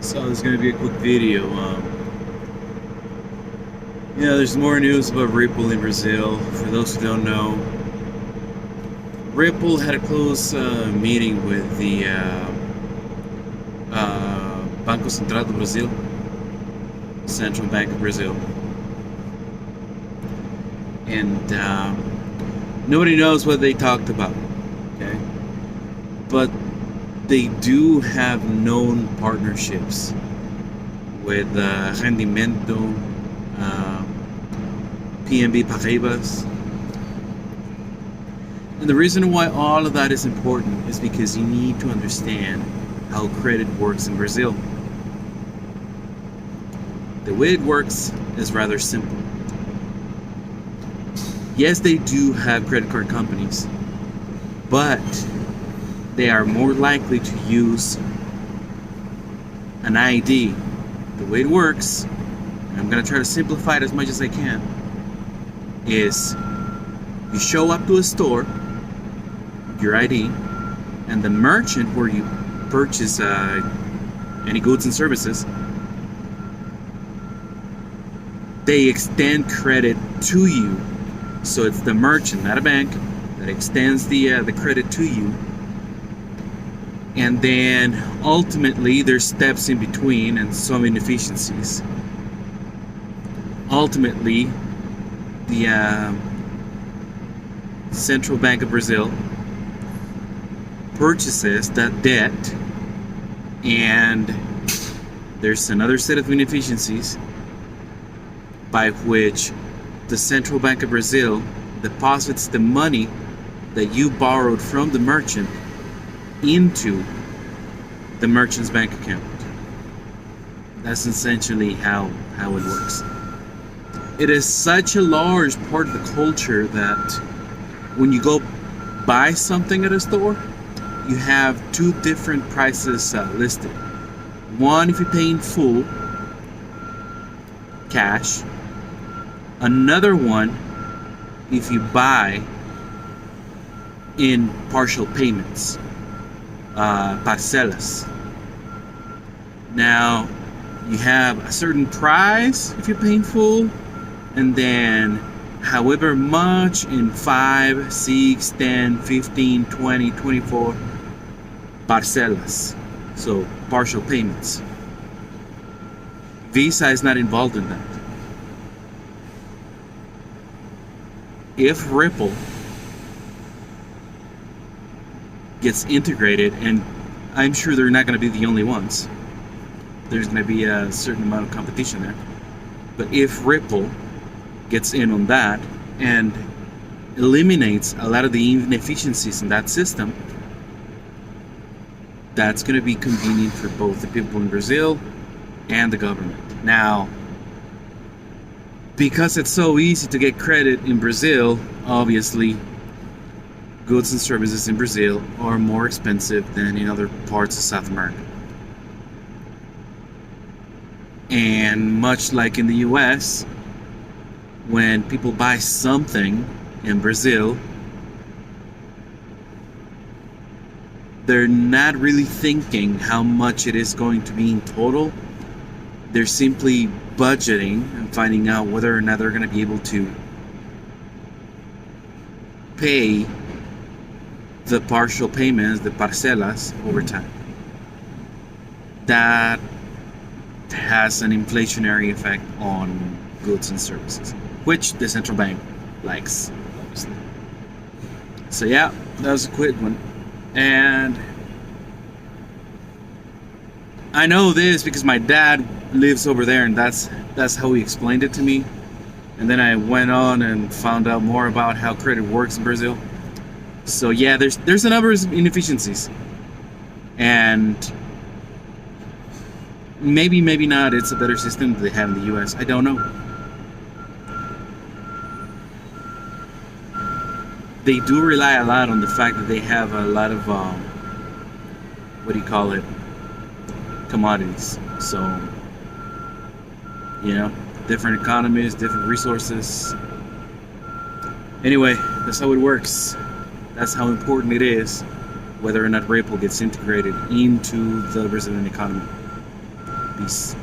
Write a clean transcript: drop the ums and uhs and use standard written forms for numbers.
So this is going to be a quick video. There's more news about Ripple in Brazil. For those who don't know, Ripple had a close meeting with the Banco Central do Brasil, Central Bank of Brazil, and nobody knows what they talked about. Okay, but they do have known partnerships with Rendimento, PNB Paribas. And the reason why all of that is important is because you need to understand how credit works in Brazil. The way it works is rather simple. Yes, they do have credit card companies, but they are more likely to use an ID. The way it works, and I'm going to try to simplify it as much as I can, is you show up to a store, your ID, and the merchant where you purchase any goods and services, they extend credit to you. So it's the merchant, not a bank, that extends the credit to you. And then ultimately there's steps in between and some inefficiencies. Ultimately, the Central Bank of Brazil purchases that debt, and there's another set of inefficiencies by which the Central Bank of Brazil deposits the money that you borrowed from the merchant into the merchant's bank account. That's essentially how it works. It is such a large part of the culture that when you go buy something at a store, you have two different prices listed. One if you pay in full, cash. Another one if you buy in partial payments, parcelas. Now, you have a certain price if you pay in full, and then however much in 5, 6, 10, 15, 20, 24 parcelas, so partial payments. Visa is not involved in that. If Ripple gets integrated, and I'm sure they're not going to be the only ones, there's going to be a certain amount of competition there, but if Ripple gets in on that and eliminates a lot of the inefficiencies in that system, that's going to be convenient for both the people in Brazil and the government. Now, because it's so easy to get credit in Brazil, obviously goods and services in Brazil are more expensive than in other parts of South America. And much like in the US, when people buy something in Brazil, they're not really thinking how much it is going to be in total. They're simply budgeting and finding out whether or not they're going to be able to pay the partial payments, the parcelas, over time. That has an inflationary effect on goods and services, which the central bank likes, obviously. So yeah, that was a quick one. And I know this because my dad lives over there, and that's how he explained it to me. And then I went on and found out more about how credit works in Brazil. So yeah, there's a number of inefficiencies, and maybe not it's a better system that they have in the US. I don't know. They do rely a lot on the fact that they have a lot of commodities. So, different economies, different resources. Anyway, that's how it works. That's how important it is whether or not Ripple gets integrated into the Brazilian economy. Peace.